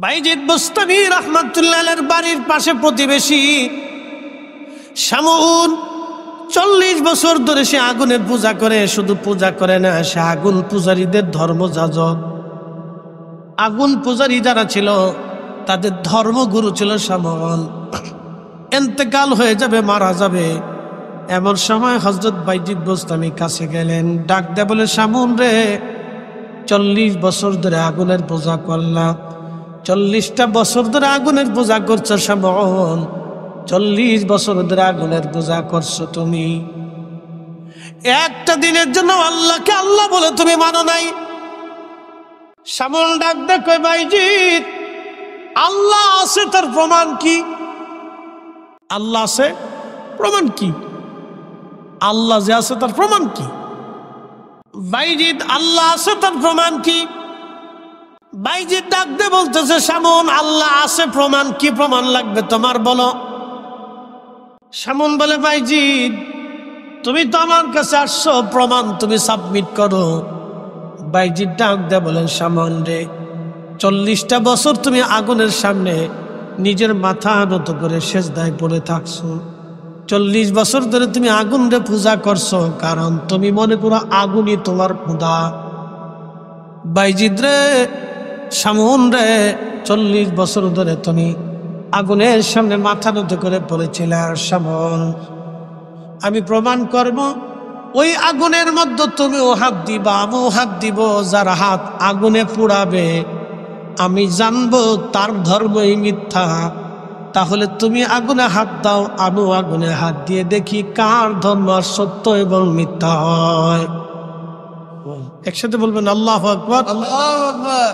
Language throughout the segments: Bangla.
বাইজিদ বুস্তামি রাহমাতুল্লাহ আলাইহির বাড়ির পাশে প্রতিবেশী শামউন 40 বছর ধরে সে আগুনের পূজা করে। শুধু পূজা করে না, সে আগুন পূজারীদের ধর্মযাজক। আগুন পূজারী যারা ছিল তাদের ধর্মগুরু ছিল শামউন। ইন্তেকাল হয়ে যাবে, মারা যাবে, এমন সময় হযরত বাইজিদ বুস্তামি কাছে গেলেন, ডাক দিয়ে বলে, শামউন রে, 40 বছর ধরে আগুনের পূজা করলাম। 40টা বছর ধরে আগুনের পূজা করছো শামউন, 40 বছর ধরে আগুনের পূজা করছো তুমি। একটা দিনের জন্য আল্লাহকে আল্লাহ বলে তুমি মানো নাই। শামউন ডাক দে কই, বাইজিদ, আল্লাহ আছে, তার প্রমাণ কি? আল্লাহ আছে, প্রমাণ কি? আল্লাহ যে আছে তার প্রমাণ কি? বাইজিদ, আল্লাহ আছে, তার প্রমাণ কি? বাইজিদ ডাক দে বলতেছে, শামউন, আল্লাহ আছে, প্রমাণ কি? প্রমাণ লাগবে তোমার, বলো। শামউন বলে, বাইজিদ, তুমি তো আমার কাছে আসছো, প্রমাণ তুমি সাবমিট করো। বাইজিদ ডাক দে বলেন, শামউন রে, 40টা বছর তুমি আগুনের সামনে নিজের মাথা নত করে সেজদায় পড়ে থাকছো। 40 বছর ধরে তুমি আগুন রে পূজা করছো, কারণ তুমি মনে করো আগুনই তোমার খোদা। বাইজিদ রে, শামউন রে, 40 বছর ধরে তুমি আগুনের সামনে মাথা নত করে পড়েছিলে। আর শামউন, আমি প্রমাণ করব, ওই আগুনের মধ্যে তুমিও হাত দিবা, আমিও হাত দিব। যার হাত আগুনে পুড়াবে আমি জানবো তার ধর্মই মিথ্যা। তাহলে তুমি আগুনে হাত দাও, আমিও আগুনে হাত দিয়ে দেখি কার ধর্ম সত্য এবং মিথ্যা হয়। একসাথে বলবেন আল্লাহু আকবার। আল্লাহু আকবার।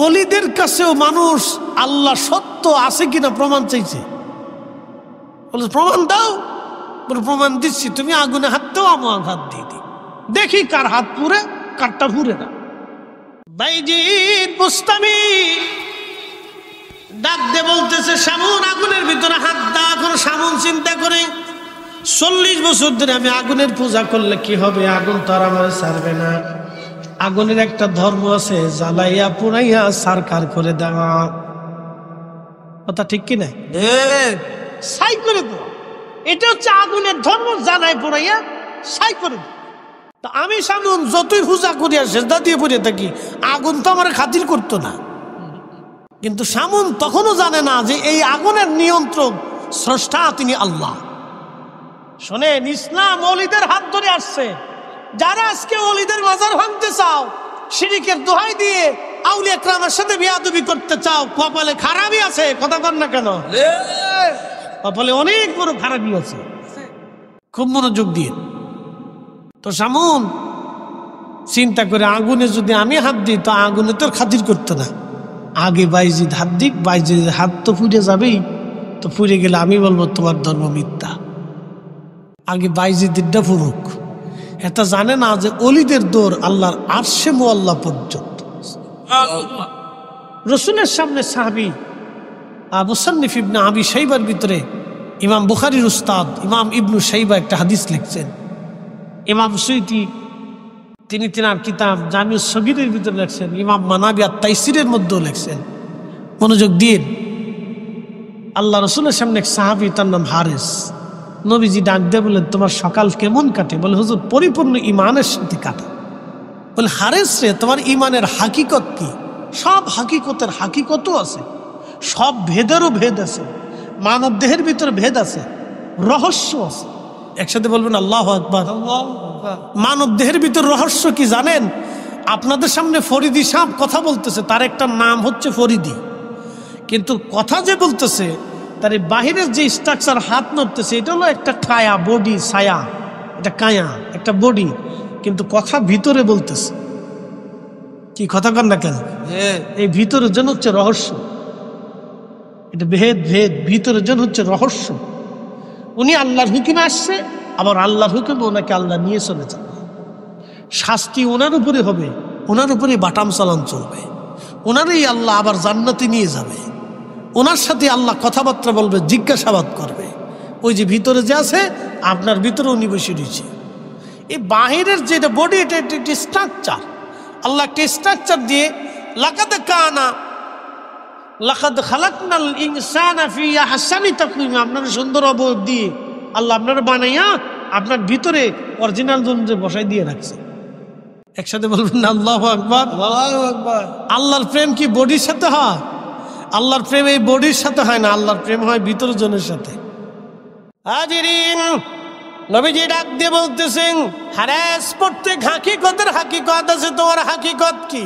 ওলিদের কাছেও মানুষ আল্লাহ সত্য আছে কিনা প্রমাণ চাইছে। বলে, প্রমাণ দাও। বলে, প্রমাণ দিচ্ছি, তুমি আগুনে হাত দাও, আমার হাত দিয়ে দিই, দেখি কার হাত পুড়ে কারটা পুড়ে না। বাইজিদ বুস্তামি ডাক দে বলতেছে, শামউন, আগুনের ভিতরে হাত দাও। এখন শামউন চিন্তা করে, 40 বছর ধরে আমি আগুনের পূজা করলে কি হবে? আগুন তো আর আমার ছাড়বে না। আগুনের একটা ধর্ম আছে, জ্বালাইয়া পুরাইয়া সারকার করে দেওয়া। কথা ঠিক কিনা? ছাই করে দেওয়া, এটা হচ্ছে আগুনের ধর্ম। জ্বালাই পুরাইয়া ছাই করে দেওয়া। তা আমি শামউন যতই পূজা করিয়া সেজদা দিয়ে পড়ে থাকি, আগুন তো আমার খাতির করতো না। কিন্তু শামউন তখনও জানে না যে এই আগুনের নিয়ন্ত্রক স্রষ্টা তিনি আল্লাহ। শোনেন, ইসলাম ওলিদের হাত ধরে আসছে। যারা আজকে ওলিদের মাজার ভাঙতে চাও, শিরিকের দোহাই দিয়ে আউলিয়া কেরামের সাথে বিয়াদবি করতে চাও, কপালে খারাপই আছে। কথা বল না কেন? কপালে অনেক বড় খারাপই আছে। খুব মনোযোগ দিয়ে। তো শামউন চিন্তা করে, আগুনে যদি আমি হাত দিই তো আগুনে তোর খাতির করতো না। আগে বাইজিদ হাত দিক, বাইজিদ হাত তো পুড়ে যাবেই, তো পুড়ে গেলে আমি বলবো তোমার ধর্ম মিথ্যা। আগে বাইজিদটা ফুরুক। এটা জানে না যে ওলিদের দৌড় আল্লাহর আরশে মুআল্লা পর্যন্ত। রসুলের সামনে সাহাবী মুসান্নিফ ইবনে আবি শাইবার ভিতরে ইমাম বুখারীর উস্তাদ ইমাম ইবনু শাইবা একটা হাদিস লিখছেন। ইমাম সুয়ুতী তিনি তিনার কিতাব জামিউস সগীরের ভিতরে লেখছেন। ইমাম মানাবী আত-তাইসিরের মধ্যেও লেখছেন। মনোযোগ দিন। আল্লাহ রসুলের সামনে এক সাহাবী, তার নাম হারেস। নবীজি ডাক দিয়ে বললেন, তোমার সকাল কেমন কাটে? বলে, হুজুর, পরিপূর্ণ ইমানের সাথে কাটে। বলে, হারেস রে, তোমার ইমানের হাকিকত কি? সব হাকিকতের হাকিকতও আছে, সব ভেদেরও ভেদ আছে, মানব দেহের ভিতরে ভেদ আছে, রহস্য আছে। একসাথে বলবেন আল্লাহু আকবার। মানব দেহের ভিতর রহস্য কি জানেন? আপনাদের সামনে ফরিদি সাহেব কথা বলতেছে, তার একটা নাম হচ্ছে ফরিদি, কিন্তু কথা যে বলতেছে তার এই বাহিরের যে স্ট্রাকচার, হাত নড়তেছে, এটা হলো একটা কায়া, বডি, ছায়া, এটা কায়া, একটা বডি, কিন্তু কথা ভিতরে বলতেছে। কি কথা কন না কেন? এই ভিতরের জন্য হচ্ছে রহস্য। এটা ভেদ, ভেদ ভিতরের জন্য হচ্ছে রহস্য। উনি আল্লাহর হুকুমে আসছে, আবার আল্লাহর হুকুমে ওনাকে আল্লাহ নিয়ে চলে যাবে। শাস্তি ওনার উপরে হবে, ওনার উপরে বাটাম চালান চলবে, ওনারই আল্লাহ আবার জান্নাতে নিয়ে যাবে, ওনার সাথে আল্লাহ কথাবার্তা বলবে, জিজ্ঞাসাবাদ করবে। ওই যে ভিতরে যে আছে, আপনার ভিতরে উনি বসে রয়েছে। এই বাহিরের যেটা বডি, এটা একটি স্ট্রাকচার। আল্লাহ একটা স্ট্রাকচার দিয়ে লাকাদ কানা লাকাদ খালাকনাল ইনসানা ফি আহসানি তাকওয়িম, আপনার সুন্দর অবয়ব দিয়ে আল্লাহ আপনার বানাইয়া আপনার ভিতরে অরিজিনাল যন্ত্রে বসাই দিয়ে রাখছে। একসাথে বলবেন না আল্লাহু আকবার। আল্লাহু আকবার। আল্লাহর প্রেম কি বডির সাথে হয়? আল্লাহর প্রেম এই বডির সাথে হয় না, আল্লাহর প্রেম হয় ভিতর জনের সাথে। হাজিরিন, নবীজি ডাক দিয়ে বলতেছেন, হারেস প্রত্যেক হাকিকতের হাকিকত আছে, তোমার হাকিকত কি?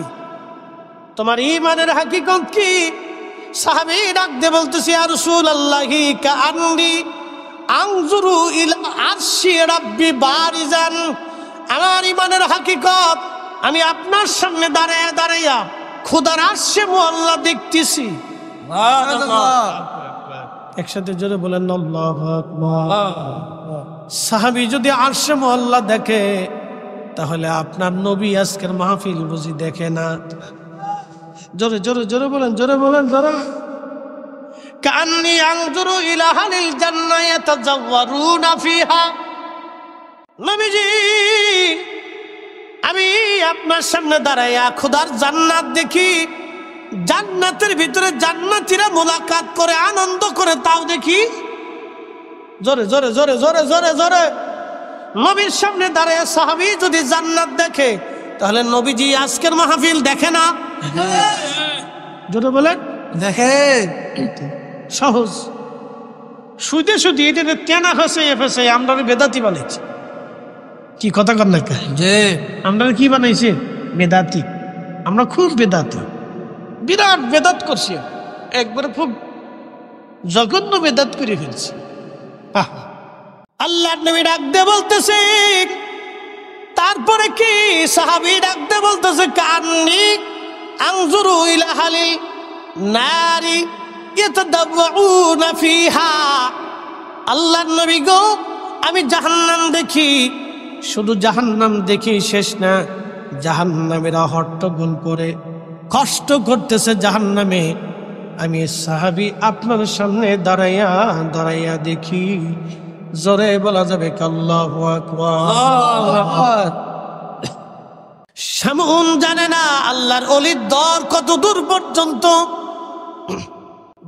তোমার ঈমানের হাকিকত কি? সাহাবী ডাক দিয়ে বলতেছে, ইয়া রাসূলুল্লাহি কাআন্নী আনজুরু ইলা আরশি রাব্বি বারিজান। আমার ঈমানের হাকিকত, আমি আপনার সামনে দাঁড়ায়া দাঁড়াইয়া খোদার আরশে মুআল্লা দেখতেছি। একসাথে জোরে বলেন আল্লাহু আকবার। সাহাবী যদি আরশে মুআল্লা দেখে, তাহলে আপনার নবী আজকের মাহফিল বুঝি দেখে না? জোরে জোরে জোরে বলেন, জোরে বলেন, জোরে। কান্নি আনজুরু ইলা আহলিল জান্নাহ ইয়াতাজাওয়ারুনা ফিহা। নবীজি, আমি আপনার সামনে দাঁড়াইয়া খোদার জান্নাত দেখি, জান্নাতের ভিতরে জান্নাতীরা মোলাকাত করে আনন্দ করে, তাও দেখি। জোরে জোরে জোরে জোরে জোরে জোরে। নবীর সামনে দাঁড়াইয়া সাহাবী যদি জান্নাত দেখে, তাহলে নবীজি আজকের মাহফিল দেখে না? জোরে বলেন, দেখে। সহজ। শুধু শুধু এটা তেনা ফেসে ফেসে আমরা বেদাতি বানাইছি। কি কথা কর না যে আমরা কি বানাইছি? বেদাতি। আমরা খুব বেদাতি, বিরাট বেদাত করছি, একবারে খুব জঘন্য বেদাত করে ফেলছি। আল্লাহ নবী ডাক দিয়ে বলতেছে, তারপরে কি? সাহাবী ডাক দিয়ে বলতেছে, কান্নি আনজুরু ইলা আহলিল নারি ইয়াতাদাওউনা ফিহা। আল্লাহর নবী গো, আমি জাহান্নাম দেখি। শুধু জাহান্নাম দেখি শেষ না, জাহান্নামেরা হট্টগোল করে কষ্ট করতেছে জাহান্নামে। আমি সাহাবী আপনার সামনে দাঁড়াইয়া দাঁড়াইয়া দেখি। জোরে বলা যাবে আল্লাহু আকবার। সামুন জানে না আল্লাহর ওলির দর কত দূর পর্যন্ত।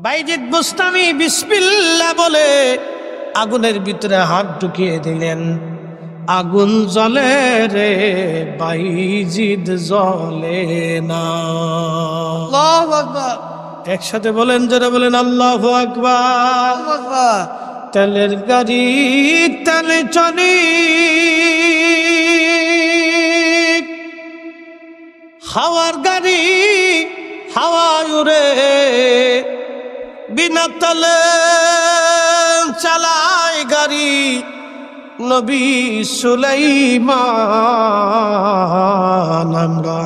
বাইজিদ বুস্তামি বিসমিল্লাহ বলে আগুনের ভিতরে হাত ঢুকিয়ে দিলেন। আগুন জ্বলে রে, বাইজিদ জ্বলে না। আল্লাহু আকবার। একসাথে বলেন, জোরে বলেন আল্লাহু আকবার। আল্লাহু আকবার। তেলের গাড়ি তেলে চলে, হাওয়ার গাড়ি হাওয়ায় উড়ে, বিনা তেলে চালায় গাড়ি নবী সুলাইমান। আমরা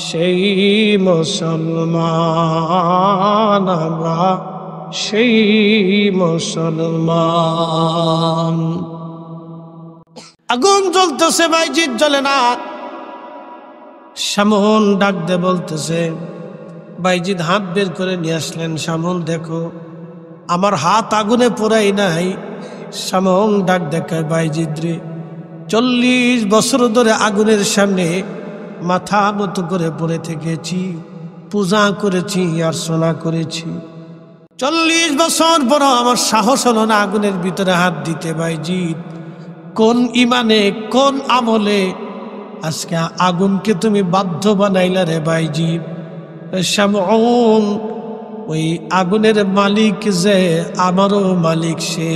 সেই মুসলমান, আমরা সেই মুসলমান। আগুন জ্বলতেছে, বাইজিদ জ্বলে না। শামুন ডাক দে বলতেছে, বাইজিদ হাত বের করে নিয়ে আসলেন। শামুন, দেখো আমার হাত আগুনে পোড়াই নাই। শামুন ডাক দেখায়, বাইজিদ রে, 40 বছর ধরে আগুনের সামনে মাথা নত করে পড়ে থেকেছি, পূজা করেছি, অর্চনা করেছি। 40 বছর পর আমার সাহস হলো না আগুনের ভিতরে হাত দিতে। বাইজিদ, কোন ইমানে, কোন আমলে আজকে আগুনকে তুমি বাধ্য বানাইলা রে বাইজিদ? শামউন, ওই আগুনের মালিক যে আমারও মালিক, সে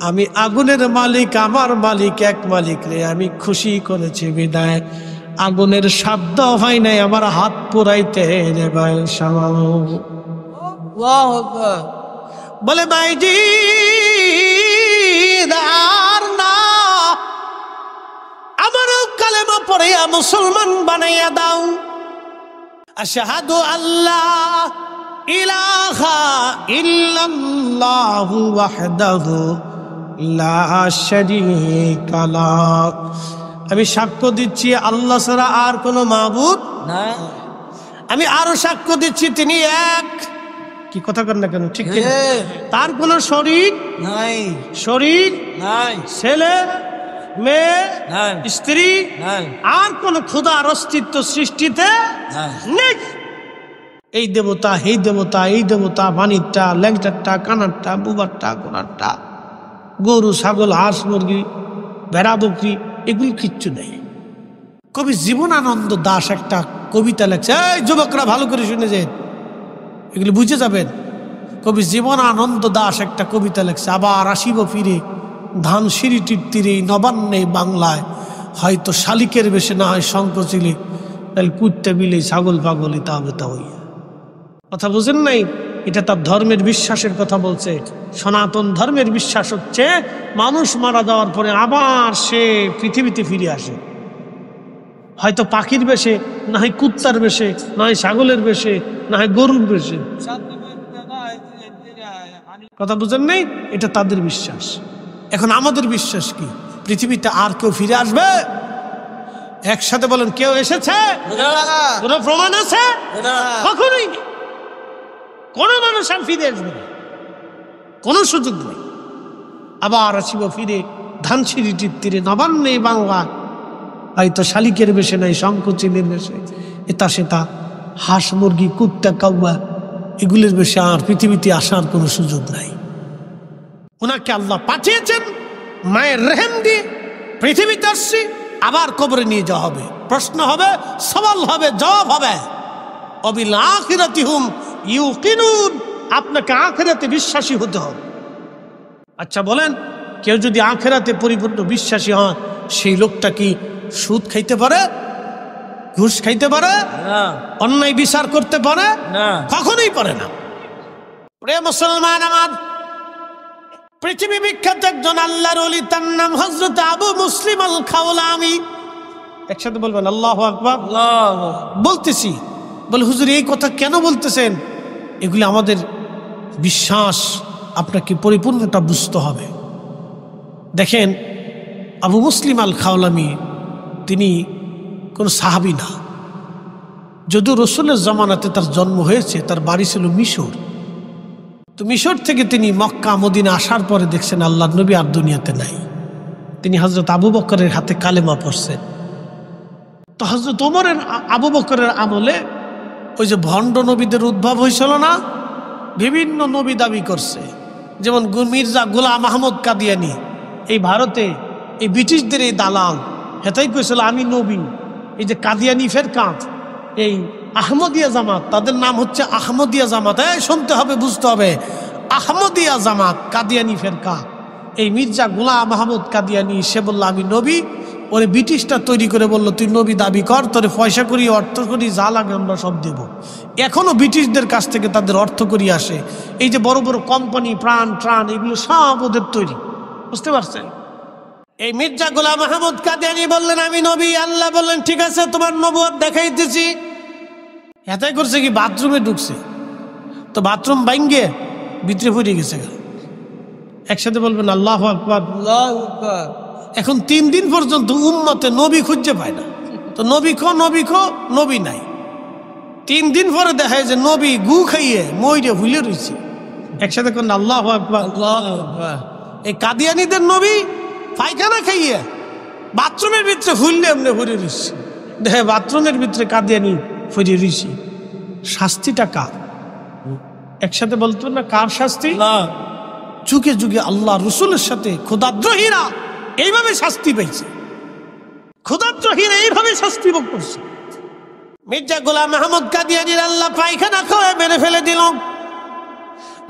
আমি আগুনের মালিক, আমার মালিক এক মালিক রে আমি খুশি করেছি বিদায় আগুনের শব্দ হয় নাই আমার হাত পুরাইতে রে ভাই শামউন। আল্লাহু আকবার। বলে বাইজিদ, আর না, আমারও কালেমা পড়িয়া মুসলমান বানাইয়া দাও। আশহাদু আল্লাহ ইলাহা ইল্লাল্লাহু ওয়াহদাহু লা শারীকা লাহ। আমি সাক্ষ্য দিচ্ছি আল্লাহ ছাড়া আর কোনো মাবুদ না। আমি আরো সাক্ষ্য দিচ্ছি তিনি এক। কি কথা কর না কেন? ঠিক ঠিক। তার কোনো শরীক নাই, শরীক নাই, ছেলে মেয়ে নাই, স্ত্রী নাই, আর কোন খোদার অস্তিত্ব সৃষ্টিতে নাই। নেই। এই দেবতা এই দেবতা এই দেবতা, মানিরটা, ল্যাংটারটা, কানারটা, বুবারটা, গোনারটা, গরু, ছাগল, হাঁস, মুরগি, ভেড়া, বকরি, এগুলি কিচ্ছু নেই। কবি জীবনানন্দ দাশ একটা কবিতা লেখছে, এই যুবকরা ভালো করে শুনে যে এগুলি বুঝে যাবেন। কবি জীবনানন্দ দাশ একটা কবিতা লেখছে, আবার আসিব ফিরে ধান সিঁড়িটির তীরে নবান্নে বাংলায়, হয়তো শালিকের বেশে না হয় শঙ্কচিলি, তাহলে কুত্তে বিলে ছাগল পাগলি তা হবে তা হইয়া। কথা বুঝেন নাই? এটা তার ধর্মের বিশ্বাসের কথা বলছে। সনাতন ধর্মের বিশ্বাস হচ্ছে মানুষ মারা যাওয়ার পরে আবার সে পৃথিবীতে ফিরে আসে, হয়তো পাখির বেশে, না হয় কুত্তার বেশে, না হয় ছাগলের বেশে, না হয় গরুর বেশে। কথা বুঝেন নাই? এটা তাদের বিশ্বাস। এখন আমাদের বিশ্বাস কি? পৃথিবীতে আর কেউ ফিরে আসবে? একসাথে বলেন, কেউ এসেছে? কোন প্রমাণ আছে? কখনোই নেই। কোন মানুষ আর ফিরে আসবে না, কোনো সুযোগ নেই। আবার আসিব ফিরে ধানসিঁড়িটির তীরে নবান্নে বাংলা, হয়তো শালিকের বেশে নাই শঙ্কচিলের বেশে, এটা সেটা হাঁস, মুরগি, কুত্তা, কাউয়া, এগুলির বেশে আর পৃথিবীতে আসার কোনো সুযোগ নাই। ওনাকে আল্লাহ পাঠিয়েছেন মায়ের রেহেম দিয়ে, পৃথিবীতে আসছি, আবার কবরে নিয়ে যাওয়া হবে, প্রশ্ন হবে, সওয়াল হবে, জবাব হবে। অবিল আখিরাতিহুম ইউকিনুন, আপনাকে আখিরাতে বিশ্বাসী হতে হবে। আচ্ছা বলেন, কেউ যদি আখিরাতে পরিপূর্ণ বিশ্বাসী হয়, সেই লোকটা কি সুদ খাইতে পারে, ঘুষ খাইতে পারে, অন্যায় বিচার করতে পারে? কখনোই পারে না। প্রিয় মুসলমান আমার, পৃথিবী বিখ্যাত একজন আল্লাহর ওলি, তার নাম হযরত আবু মুসলিম আল খাওলামি। একসাথে বলবেন আল্লাহু আকবার। বলতেছি, বলে হুজুর এই কথা কেন বলতেছেন? এগুলি আমাদের বিশ্বাস, আপনাকে পরিপূর্ণটা বুঝতে হবে। দেখেন, আবু মুসলিম আল খাওলামি তিনি কোন সাহাবী না, যদিও রসুলের জামানাতে তার জন্ম হয়েছে, তার বাড়ি ছিল মিশর। তো মিশর থেকে তিনি মক্কা মদিনা আসার পরে দেখছেন আল্লাহর নবী আর দুনিয়াতে নাই। তিনি হযরত আবু বকরের হাতে কালেমা পড়ছেন। তো হযরত ওমরের, আবু বকরের আমলে ওই যে ভণ্ড নবীদের উদ্ভব হয়েছিল না, বিভিন্ন নবী দাবি করছে, যেমন মির্জা গোলাম আহমদ কাদিয়ানি, এই ভারতে এই ব্রিটিশদের এই দালাল, হেতাই কইছিল আমি নবী। এই যে কাদিয়ানি ফেরকা, এই আহমদিয়া জামাত, তাদের নাম হচ্ছে আহমদিয়া জামাত। শুনতে হবে, বুঝতে হবে, আহমদিয়া জামাত, কাদিয়ানি ফেরকা। এই মির্জা গোলাম আহমদ কাদিয়ানি, সে বলল আমি নবী। ওরে ব্রিটিশটা তৈরি করে বললো তুই নবী দাবি কর, তোরে পয়সা করি, অর্থ করি, যা লাগে আমরা সব দেব। এখনো ব্রিটিশদের কাছ থেকে তাদের অর্থ করি আসে। এই যে বড় বড় কোম্পানি, প্রাণ ট্রাণ, এগুলো সব ওদের তৈরি, বুঝতে পারছেন? এই মির্জা গোলাম আহমদ কাদিয়ানি বললেন আমি নবী। আল্লাহ বললেন ঠিক আছে, তোমার নবুয়ত দেখাইতেছি। এটাই করছে কি, বাথরুমে ঢুকছে, তো বাথরুম ভাঙ্গে ভিতরে পড়ে গেছে। একসাথে বলবেন আল্লাহু আকবার। এখন 3 দিন পর্যন্ত উম্মতে নবী খুঁজে পায় না। তো নবী নবী নাই। 3 দিন পরে দেখা যায় যে নবী গু খাইয়ে মইরে ভুলে রয়েছে। একসাথে কোন আল্লাহু আকবার। এই কাদিয়ানীদের নবী পায়খানা খাইয়ে বাথরুমের ভিতরে ফুললে এমনি ভরে রয়েছে। দেখে বাথরুমের ভিতরে কাদিয়ানি ফিরে রয়েছে। শাস্তিটা কার? একসাথে বলতো না, কার শাস্তি? যুগে যুগে আল্লাহ রসুলের সাথে ক্ষুধাদ্রোহীরা এইভাবে শাস্তি পেয়েছে। ক্ষুধাদ্রোহীরা এইভাবে শাস্তি ভোগ করছে। মির্জা গোলাম আহমদ কাদিয়ানির আল্লাহ পায়খানা খাওয়ায় মেরে ফেলে দিল।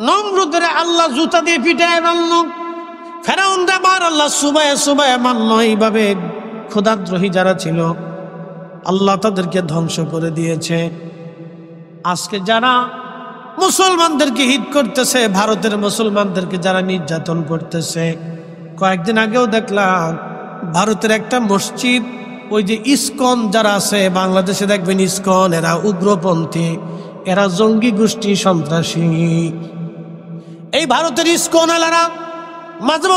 নমরুদের আল্লাহ জুতা দিয়ে পিটায় মারল। ফেরাউনরা মার আল্লাহ সুবায়ে সুবায়ে মারল। এইভাবে ক্ষুধাদ্রোহী যারা ছিল আল্লাহ তাদেরকে ধ্বংস করে দিয়েছে। আজকে যারা মুসলমানদেরকে হিট করতেছে, ভারতের মুসলমানদেরকে যারা নির্যাতন করতেছে, কয়েকদিন আগেও দেখলাম ভারতের একটা মসজিদ, ওই যে ইসকন যারা আছে বাংলাদেশে দেখবেন, ইসকন এরা উগ্রপন্থী, এরা জঙ্গি গোষ্ঠী, সন্ত্রাসী। এই ভারতের ইসকন এলারা মাঝে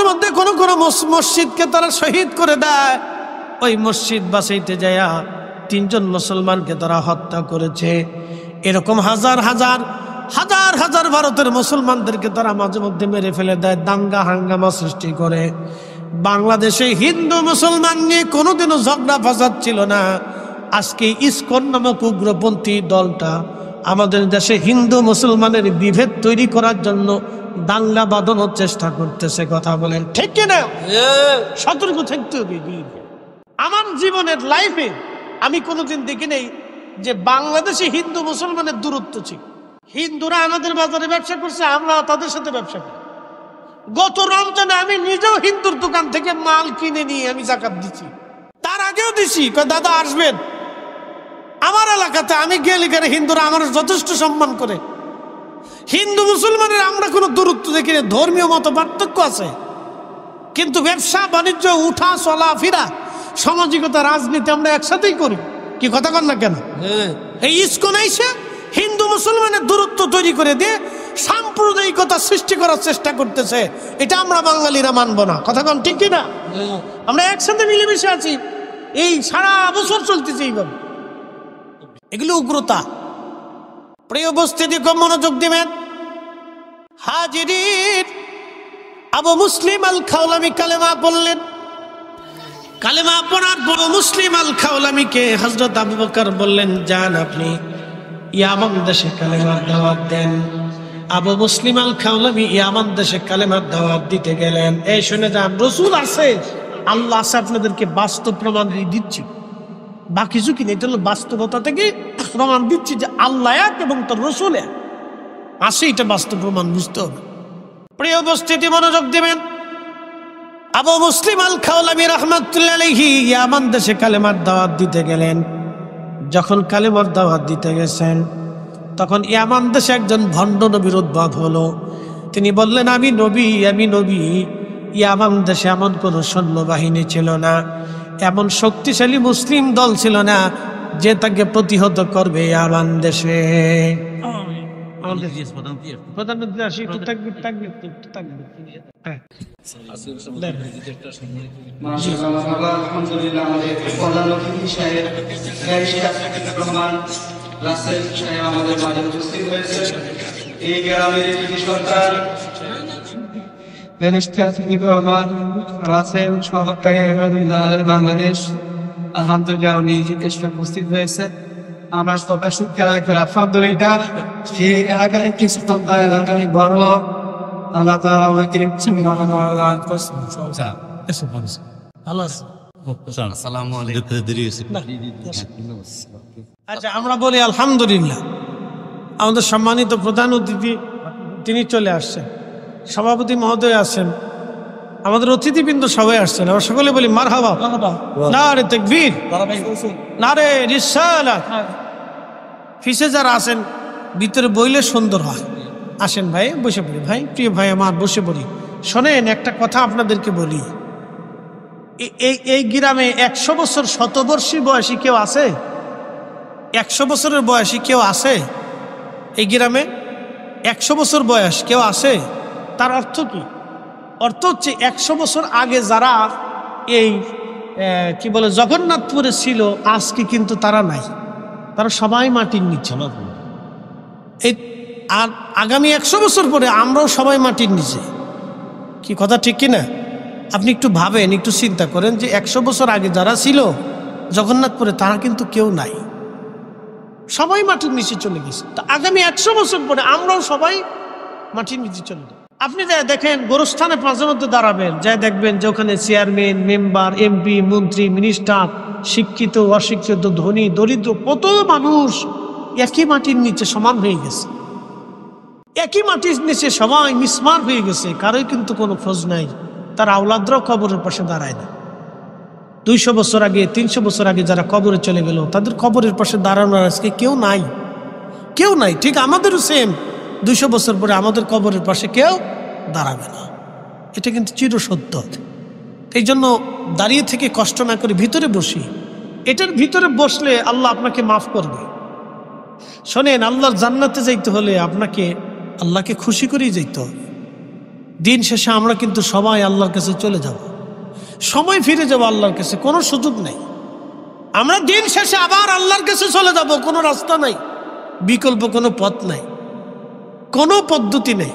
মধ্যে কোনো কোনো মসজিদকে তারা শহীদ করে দেয়। ওই মসজিদ বাঁচাইতে যায়া 3 জন মুসলমানকে তারা হত্যা করেছে। এরকম হাজার হাজার ভারতের মুসলমানদেরকে তারা মাঝে মধ্যে মেরে ফেলে দেয়, দাঙ্গা হাঙ্গামা সৃষ্টি করে। বাংলাদেশে হিন্দু মুসলমান নিয়ে কোনোদিনও ঝগড়া ফাসাদ ছিল না। আজকে ইসকন নামক উগ্রপন্থী দলটা আমাদের দেশে হিন্দু মুসলমানের বিভেদ তৈরি করার জন্য দাঙ্গা বাঁধানোর চেষ্টা করতেছে। কথা বলেন ঠিক কিনা? সতর্ক থাকতে হবে। আমার জীবনের লাইফে আমি কোনোদিন দেখি নাই যে বাংলাদেশে হিন্দু মুসলমানের দূরত্ব ছিল। হিন্দুরা আমাদের বাজারে ব্যবসা করছে, আমরা তাদের সাথে ব্যবসা করি। গত রমজানে আমি নিজেও হিন্দুর দোকান থেকে মাল কিনে নিয়ে আমি যাকাত দিচ্ছি, তার আগেও দিছি। দাদা আসবেন আমার এলাকাতে, আমি গেলে গেলে হিন্দুরা আমার যথেষ্ট সম্মান করে। হিন্দু মুসলমানের আমরা কোনো দূরত্ব দেখি না, ধর্মীয় মত পার্থক্য আছে, কিন্তু ব্যবসা বাণিজ্য, উঠা চলা ফিরা, সামাজিকতা, রাজনীতি আমরা একসাথেই করি। কি কথা কন না কেন? এই ইসকন আইসে হিন্দু মুসলমানের দূরত্ব তৈরি করে দিয়ে সাম্প্রদায়িকতা সৃষ্টি করার চেষ্টা করতেছে। এটা আমরা বাঙালিরা মানব না। কথা কন ঠিক কিনা? আমরা একসাথে মিলেমিশে আছি, এই সারা বছর চলতেছে এইভাবে। এগুলো উগ্রতা। প্রিয় উপস্থিতি, খুব মনোযোগ দিবেন। হাজিরিন, আবু মুসলিম আল খাওলামি কালেমা বললেন। কালেমা পড়ার পর মুসলিম আল খাওলামিকে হযরত আবু বকর বললেন, যান আপনি ইয়ামান দেশে কালেমার দাওয়াত দেন। আবু মুসলিম আল খাওলামি ইয়ামান দেশে কালেমার দাওয়াত দিতে গেলেন। এই শুনে যান, রাসূল আছে, আল্লাহ আছে, আপনাদেরকে বাস্তব প্রমাণ দিচ্ছি, বা কিছু কিনে, এটা হলো বাস্তবতা থেকে প্রমাণ দিচ্ছি যে আল্লাহ এক এবং তার রাসূল এক আছে। এটা বাস্তব প্রমাণ, বুঝতে হবে। প্রিয় উপস্থিতি, মনোযোগ দেবেন। আবু মুসলিম আল খাওলামি রাহমাতুল্লাহ আলাইহি ইয়ামান দেশে কালেমার দাওয়াত দিতে গেলেন। যখন কালেমার দাওয়াত দিতে গেছেন, তখন ইয়ামান দেশে একজন ভণ্ড নবীর উদ্ভব হলো। তিনি বললেন, আমি নবী, আমি নবী। ইয়ামান দেশে এমন কোন সৈন্যবাহিনী ছিল না, এমন শক্তিশালী মুসলিম দল ছিল না যে তাকে প্রতিহত করবে ইয়ামান দেশে। প্রধানমন্ত্রী আসি, একটু তাকবীর, তাকবীর, একটু তাকবীর। হ্যাঁ, মাশাআল্লাহ, আলহামদুলিল্লাহ। আমাদের প্রধান অতিথি সাহেব রহমান রাসেল সাহেব আমাদের মাঝে উপস্থিত হয়েছে। এই গ্রামের কৃষি সরকার রহমান রাসেল সহকারী বাংলাদেশ আলহামদুলিল্লাহ উনি এসে উপস্থিত হয়েছে। আমরা সবাই শিক্ষা রাখবেন আলহামদুলিল্লাহ। এই এলাকায় কিছু এলাকায় বড় আল্লাহ তাআলা আমাকে ভালো আছে। আসসালামু আলাইকুম। আচ্ছা, আমরা বলি আলহামদুলিল্লাহ। আমাদের সম্মানিত প্রধান অতিথি তিনি চলে আসছেন, সভাপতি মহোদয় আছেন, আমাদের অতিথিবৃন্দ সবাই আসছেন। আমরা সকলে বলি মারহাবা, নারে তাকবীর, নারে রিসালাত। ফিসে যারা আছেন ভিতরে বইলে সুন্দর হয়। আসেন ভাই, বসে পড়ি। ভাই, প্রিয় ভাই আমার, বসে পড়ি। শোনেন, একটা কথা আপনাদেরকে বলি। এই গ্রামে 100 বছর শতবর্ষী বয়সী কেউ আছে? 100 বছরের বয়সী কেউ আছে এই গ্রামে? 100 বছর বয়স কেউ আছে? তার অর্থ কি? অর্থ হচ্ছে 100 বছর আগে যারা এই কি বলে জগন্নাথপুরে ছিল, আজকে কিন্তু তারা নাই, তারা সবাই মাটির নিচে। এই আর আগামী 100 বছর পরে আমরাও সবাই মাটির নিচে। কি কথা ঠিক কিনা? আপনি একটু ভাবেন, একটু চিন্তা করেন যে 100 বছর আগে যারা ছিল জগন্নাথপুরে, তারা কিন্তু কেউ নাই, সবাই মাটির নিচে চলে গেছে। তা আগামী 100 বছর পরে আমরাও সবাই মাটির নিচে চলে যাব। আপনি যাই দেখেন, গোরস্থানে মাঝে মধ্যে দাঁড়াবেন, যাই দেখবেন যে ওখানে চেয়ারম্যান, মেম্বার, এমপি, মন্ত্রী, মিনিস্টার, শিক্ষিত, অশিক্ষিত, ধনী, দরিদ্র, কত মানুষ একই মাটির নিচে সমান হয়ে গেছে। একই মাটির নিচে সবাই মিসমার হয়ে গেছে, কারোই কিন্তু কোনো খোঁজ নাই। তার আওলাদরাও কবরের পাশে দাঁড়ায় না। 200 বছর আগে, 300 বছর আগে যারা কবরে চলে গেল, তাদের কবরের পাশে দাঁড়ানোর আজকে কেউ নাই, কেউ নাই। ঠিক আমাদেরও সেম, 200 বছর পরে আমাদের কবরের পাশে কেউ দাঁড়াবে না। এটা কিন্তু চিরসত্য। এই জন্য দাঁড়িয়ে থেকে কষ্ট না করে ভিতরে বসি। এটার ভিতরে বসলে আল্লাহ আপনাকে মাফ করবে। শোনেন, আল্লাহর জান্নাতে যাইতে হলে আপনাকে আল্লাহকে খুশি করেই যেতে হবে। দিন শেষে আমরা কিন্তু সবাই আল্লাহর কাছে চলে যাব, সময় ফিরে যাব আল্লাহর কাছে, কোনো সুযোগ নেই। আমরা দিন শেষে আবার আল্লাহর কাছে চলে যাব, কোনো রাস্তা নাই, বিকল্প কোনো পথ নাই, কোনো পদ্ধতি নেই,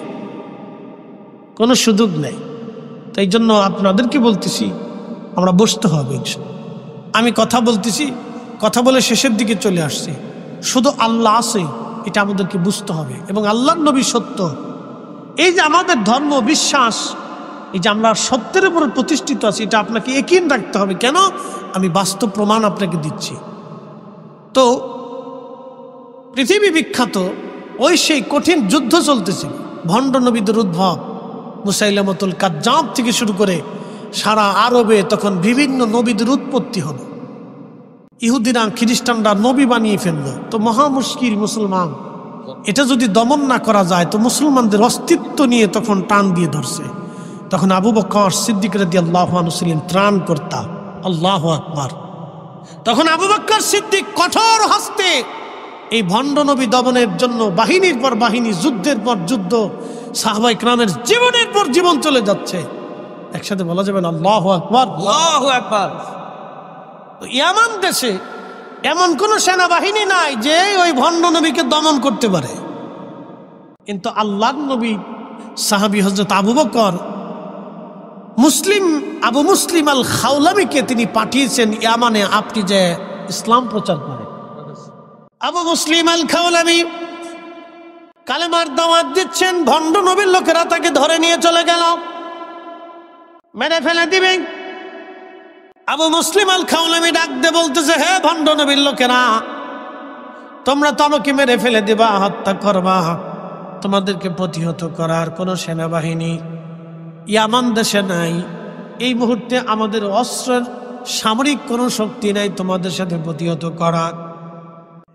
কোনো সুযোগ নেই। তাই জন্য আপনাদেরকে বলতেছি, আমরা বসতে হবে। আমি কথা বলতেছি, কথা বলে শেষের দিকে চলে আসছি। শুধু আল্লাহ আছে এটা আমাদেরকে বুঝতে হবে। এবং আল্লাহর নবী সত্য, এই যে আমাদের ধর্ম বিশ্বাস, এই যে আমরা সত্যের উপরে প্রতিষ্ঠিত আছি, এটা আপনাকে ইয়াকিন রাখতে হবে। কেন? আমি বাস্তব প্রমাণ আপনাকে দিচ্ছি। তো পৃথিবী বিখ্যাত ওই সেই কঠিন যুদ্ধ চলতেছিল, ভণ্ড নবীদের উদ্ভব, মুসাইলামতুল কাজ্জাব থেকে শুরু করে সারা আরবে তখন বিভিন্ন নবীদের উৎপত্তি হলো। ইহুদিরা খ্রিস্টানরা নবী বানিয়ে ফেললো। তো মহা মুশকিল মুসলমান, এটা যদি দমন না করা যায় তো মুসলমানদের অস্তিত্ব নিয়ে তখন টান দিয়ে ধরছে। তখন আবু বকর সিদ্দিক রাদিয়াল্লাহু আনহু ছিলেন ত্রাণকর্তা। আল্লাহু আকবার। তখন আবু বকর সিদ্দিক কঠোর হস্তে এই ভণ্ড নবী দমনের জন্য বাহিনীর পর বাহিনী, যুদ্ধের পর যুদ্ধ, সাহাবা ইকরামের জীবনের পর জীবন চলে যাচ্ছে। একসাথে বলা যাবে না আল্লাহু আকবার? আল্লাহু আকবার। ইয়ামান দেশে এমন কোন সেনাবাহিনী নাই যে ওই ভণ্ড নবীকে দমন করতে পারে। কিন্তু আল্লাহর নবী সাহাবী হযরত আবু বকর আবু মুসলিম আল খাওলামিকে তিনি পাঠিয়েছেন ইয়ামানে, আপনি যে ইসলাম প্রচার করেন। আবু মুসলিম আল খাওলামি কালেমার দাওয়াত দিচ্ছেন, ভণ্ড নবীর লোকেরা তাকে ধরে নিয়ে চলে গেল, মেরে ফেলে দিবে। আবু মুসলিম আল খাওলামি ডাক দিয়ে বলতেছে, হে ভণ্ড নবীর লোকেরা, তোমরা তো আমাকে মেরে ফেলে দিবা, হত্যা করবা, তোমাদেরকে প্রতিহত করার কোনো সেনাবাহিনী ইয়ামান দেশে নাই। এই মুহূর্তে আমাদের অস্ত্রের সামরিক কোনো শক্তি নাই তোমাদের সাথে প্রতিহত করার,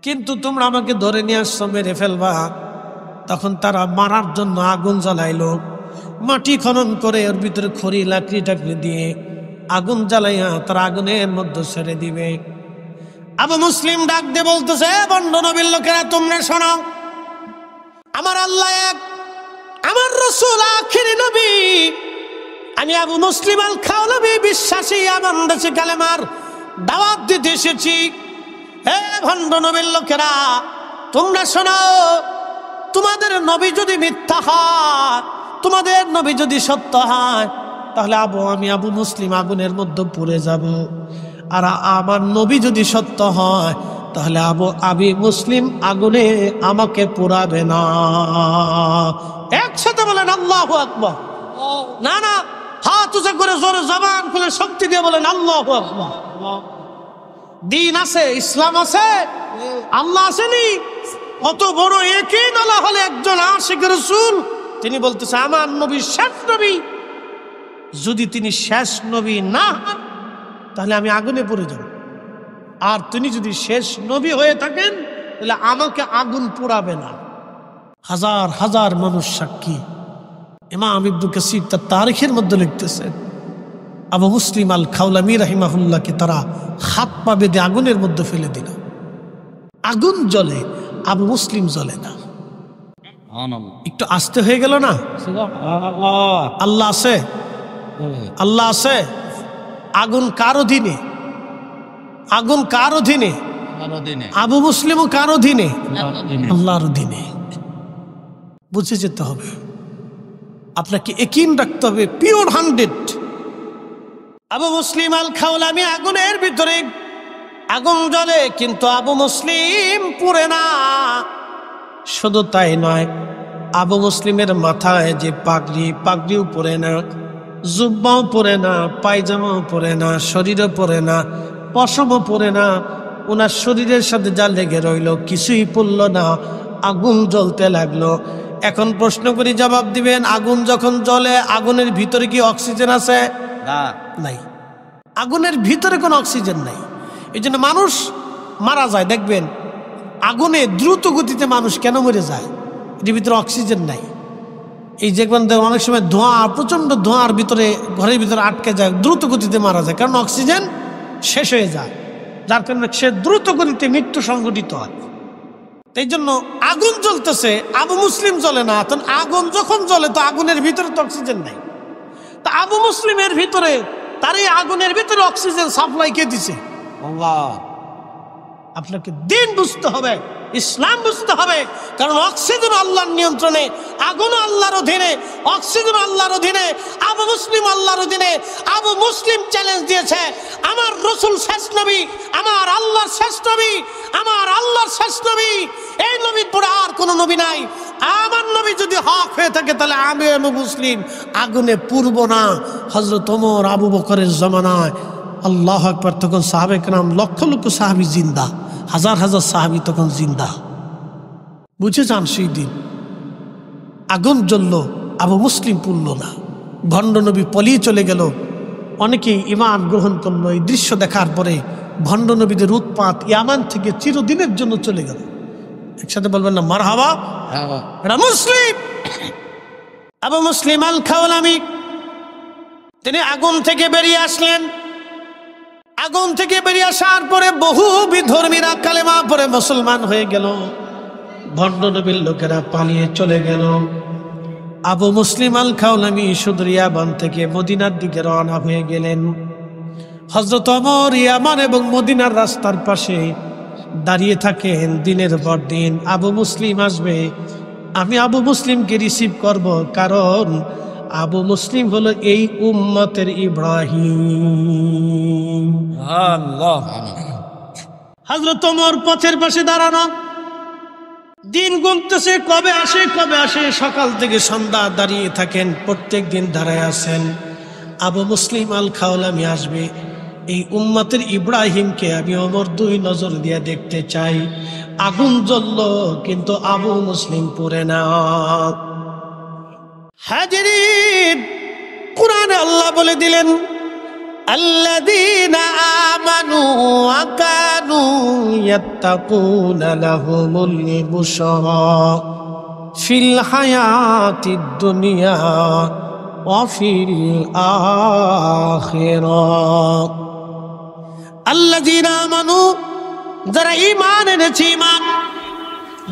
কিন্তু তোমরা আমাকে ধরে নিয়ে আসছো, মেরে ফেলবা। তখন তারা মারার জন্য আগুন জ্বালাইলো, মাটি খনন করে ওর ভিতরে খড়ি লাকড়ি টাকড়ি দিয়ে আগুন জ্বালাইয়া তারা আগুনের মধ্যে ছেড়ে দিবে। আবু মুসলিম ডাক দিয়ে বলতেছে, ভণ্ড নবীর লোকেরা তোমরা শোনো, আমার আল্লাহ এক, আমার রাসূল আখিরি নবী, আমি আবু মুসলিম আল খাওলামি বিশ্বাসী, আমার দেশে কালেমার দাওয়াত দিতে এসেছি। হে ভণ্ড নবীর লোকেরা তোমরা শোনো, তোমাদের নবী যদি মিথ্যা হয়, তোমাদের নবী যদি সত্য হয়, তাহলে আমি আবু মুসলিম আগুনের মধ্যে পুড়ে যাব। আর আমার নবী যদি সত্য হয়, তাহলে আবু মুসলিম আগুনে আমাকে পোড়াবে না। একসাথে বলেন আল্লাহু আকবার। না না, হাত উঁচা করে জোরে জবান খুলে শক্তি দিয়ে বলেন আল্লাহু আকবার। দিন আছে, ইসলাম আছে, আল্লাহ আসেনি। অত বড় ইয়াকিন আল্লাহ হলে একজন আশিক রাসূল, তিনি বলতেছে আমার নবী শেষ নবী, যদি তিনি শেষ নবী না হন তাহলে আমি আগুনে পড়ে যাব। আর তিনি যদি শেষ নবী হয়ে থাকেন তাহলে আমাকে আগুন পোড়াবে না। হাজার হাজার মানুষ সাক্ষী। ইমাম ইবনে কাসির তার তারিখের মধ্যে লিখতেছেন, আবু মুসলিম আল খাওলামি রাহিমাহুল্লাহকে তারা হাত পা বেঁধে আগুনের মধ্যে ফেলে দিল। আগুন জ্বলে, আবু মুসলিম জ্বলে না। একটু আস্তে হয়ে গেল না? আল্লাহ আছে, আল্লাহ আছে। আগুন কার অধীনে? আগুন কার অধীনে? আবু মুসলিমও কার অধীনে? আল্লাহর অধীনে। বুঝে যেতে হবে, আপনাকে ইয়াকিন রাখতে হবে পিওর 100। আবু মুসলিম আল খাওলামি আগুনের ভিতরে, আগুন জ্বলে কিন্তু আবু মুসলিম পুড়ে না। শুধু তাই নয়, আবু মুসলিমের মাথায় যে পাগড়িও পরে না, জুব্বাও পরে না, পায়জামাও পরে না, শরীরও পরে না, পশমও পরে না। ওনার শরীরের সাথে যা লেগে রইল কিছুই পড়ল না, আগুন জ্বলতে লাগলো। এখন প্রশ্ন করি, জবাব দিবেন, আগুন যখন জ্বলে আগুনের ভিতরে কি অক্সিজেন আছে? নাই। আগুনের ভিতরে কোনো অক্সিজেন নাই, এই জন্য মানুষ মারা যায়। দেখবেন আগুনে দ্রুত গতিতে মানুষ কেন মরে যায়? এর ভিতরে অক্সিজেন নাই। এই দেখবেন অনেক সময় ধোঁয়া, প্রচন্ড ধোঁয়ার ভিতরে ঘরের ভিতরে আটকে যায়, দ্রুত গতিতে মারা যায়, কারণ অক্সিজেন শেষ হয়ে যায়, যার কারণে সে দ্রুত গতিতে মৃত্যু সংঘটিত হয়। এই জন্য আগুন জ্বলতেছে, আবু মুসলিম জ্বলে না। তখন আগুন যখন জ্বলে তো আগুনের ভিতরে তো অক্সিজেন নাই। তা আবু মুসলিমের ভিতরে, তার এই আগুনের ভিতরে অক্সিজেন সাপ্লাই কে দিছে? আল্লাহ। আপনাকে দিন বুঝতে হবে, ইসলাম বুঝতে হবে, কারণ অক্সিজেন আল্লাহর নিয়ন্ত্রণে, আগুন আল্লাহর অধীনে, অক্সিজেন আল্লাহর অধীনে, আবু মুসলিম আল্লাহর অধীনে। আবু মুসলিম চ্যালেঞ্জ দিয়েছে, আমার রসুল শেষ নবী, আমার আল্লাহর শেষ নবী, আমার আল্লাহর শেষ নবী, এই নবীর পরে আর কোনো নবী নাই। আমার নবী যদি হক হয়ে থাকে তাহলে আমি আবু মুসলিম আগুনে পুরব না। হযরত ওমর, আবু বকরের জমানায় আল্লাহু আকবার, তখন সাহাবে কেরাম লক্ষ লক্ষ সাহাবী জিন্দা, হাজার হাজার সাহাবী তখন জিন্দা। বুঝে যান, সেই দিন আগুন জ্বলল, আবু মুসলিম পুরল না, ভণ্ড নবী পলিয়ে চলে গেল। অনেকেই ঈমান গ্রহণ করলো। এই দৃশ্য দেখার পরে ভণ্ড নবীদের উৎপাত ইয়ামান থেকে চিরদিনের জন্য চলে গেল। একসাথে বলবেন না মারহাবা? এটা মুসলিম। আবু মুসলিম আল খাওলামি তিনি আগুন থেকে বেরিয়ে আসলেন। আগুন থেকে বেরিয়ে আসার পরে বহু বিধর্মীরা কালেমা পড়ে মুসলমান হয়ে গেল। ভণ্ড নবীর লোকেরা পালিয়ে চলে গেল। আবু মুসলিম আল খাওলামি সুদূর ইয়ামান থেকে মদিনার দিকে রওনা হয়ে গেলেন। হযরত ওমর ইয়ামান এবং মদিনার রাস্তার পাশে দাঁড়িয়ে থাকেন দিনের পর দিন। আবু মুসলিম আসবে, আমি আবু মুসলিমকে রিসিভ করব, কারণ আবু মুসলিম হলো এই উম্মতের ইব্রাহিম। হযরত ওমর পথের পাশে দাঁড়ানো, দিন গুনতেছে, কবে আসে কবে আসে। সকাল থেকে সন্ধ্যা দাঁড়িয়ে থাকেন, প্রত্যেক দিন দাঁড়ায় আছেন আবু মুসলিম আল খাওলামি আসবে। এই উম্মতের ইব্রাহিমকে আমি ওমর দুই নজর দিয়ে দেখতে চাই। আগুন জ্বলল কিন্তু আবু মুসলিম পড়ে না। হাজিরিন, কুরআনে আল্লাহ বলে দিলেন, আল্লাযীনা আমানু ওয়া কানু ইয়াত্তাকুনা লাহুমুল বুশরা ফিল হায়াতিদ দুনিয়া ওয়া ফিল আখিরাহ। আল্লাযীনা আমানু, যারা ঈমান এনেছে, ঈমান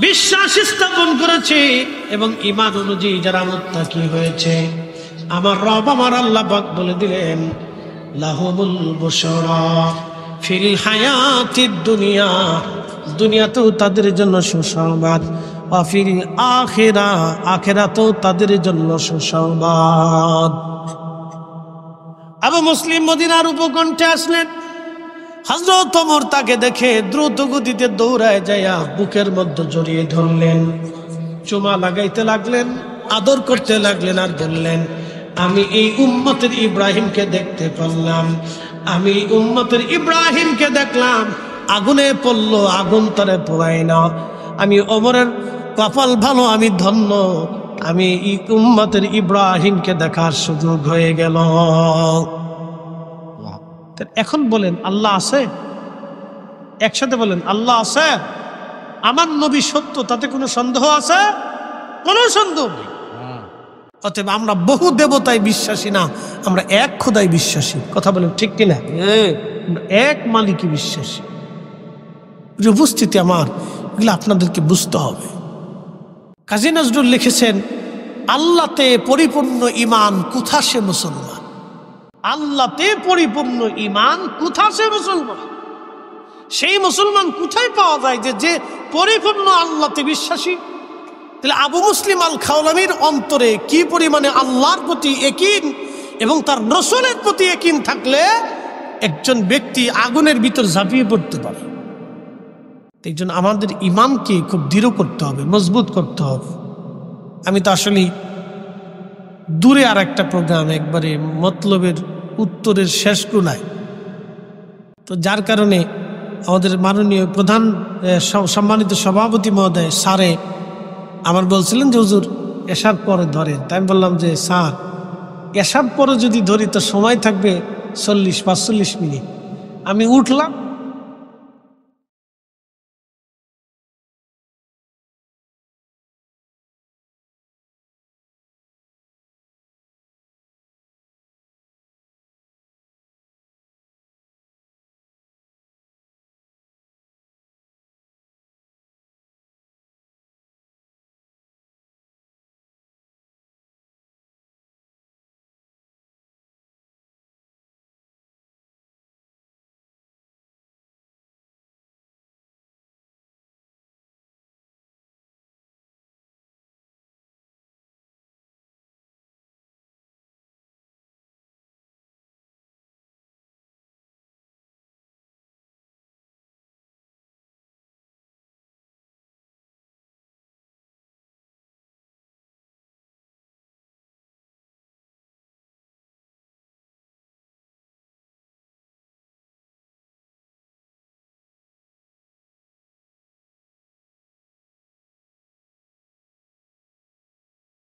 বিশ্বাস স্থাপন করেছে এবং ঈমান অনুযায়ী যারা মুত্তাকি হয়েছে, আমার রব আমার আল্লাহ পাক বলে দিলেন, লাহুমুল বুশরা ফিল হায়াতিদ দুনিয়া, দুনিয়াতেও তাদের জন্য সুসংবাদ, ওয়া ফিল আখিরাহ, আখিরাতেও তাদের জন্য সুসংবাদ। আবু মুসলিম মদিনার উপকণ্ঠে আসলেন। হযরত ওমর তাকে দেখে দ্রুত গতিতে দৌড়ায় যাইয়া বুকের মধ্যে জড়িয়ে ধরলেন, চুমা লাগাইতে লাগলেন, আদর করতে লাগলেন আর বললেন, আমি এই উম্মতের ইব্রাহিমকে দেখতে পারলাম, আমি উম্মতের ইব্রাহিমকে দেখলাম, আগুনে পড়লো, আগুন তারে পোড়ায় না। আমি ওমরের কপাল ভালো, আমি ধন্য, আমি এই উম্মতের ইব্রাহিমকে দেখার সুযোগ হয়ে গেল। এখন বলেন আল্লাহ আছে? একসাথে বলেন আল্লাহ আছে। আমার নবী সত্য, তাতে কোনো সন্দেহ আছে? কোনো সন্দেহ নেই। অতএব আমরা বহু দেবতায় বিশ্বাসী না, আমরা এক খোদায় বিশ্বাসী। কথা বলেন ঠিক কিনা? আমরা এক মালিকই বিশ্বাসী। উপস্থিতি আমার, এগুলো আপনাদেরকে বুঝতে হবে। কাজী নজরুল লিখেছেন, আল্লাহতে পরিপূর্ণ ঈমান কোথা সে মুসলমান। আল্লাহতে পরিপূর্ণ ঈমান কোথা সে মুসলমান। সেই মুসলমান কোথায় পাওয়া যায় যে পরিপূর্ণ আল্লাহতে বিশ্বাসী? তাহলে আবু মুসলিম আল খাওলামির অন্তরে কি পরিমাণে আল্লাহর প্রতি ইয়াকিন এবং তার রাসূলের প্রতি ইয়াকিন থাকলে একজন ব্যক্তি আগুনের ভিতর ঝাঁপিয়ে পড়তে পারে। এই জন্য আমাদের ঈমানকে খুব দৃঢ় করতে হবে, মজবুত করতে হবে। আমি তো আসলে দূরে আর একটা প্রোগ্রাম, একবারে মতলবের উত্তরের শেষ কোনায়, তো যার কারণে আমাদের মাননীয় প্রধান সম্মানিত সভাপতি মহোদয় স্যারে আমার বলছিলেন যে হুজুর এশার পরে ধরেন। তাই আমি বললাম যে স্যার, এশার পরে যদি ধরি তো সময় থাকবে 40-45 মিনিট। আমি উঠলাম,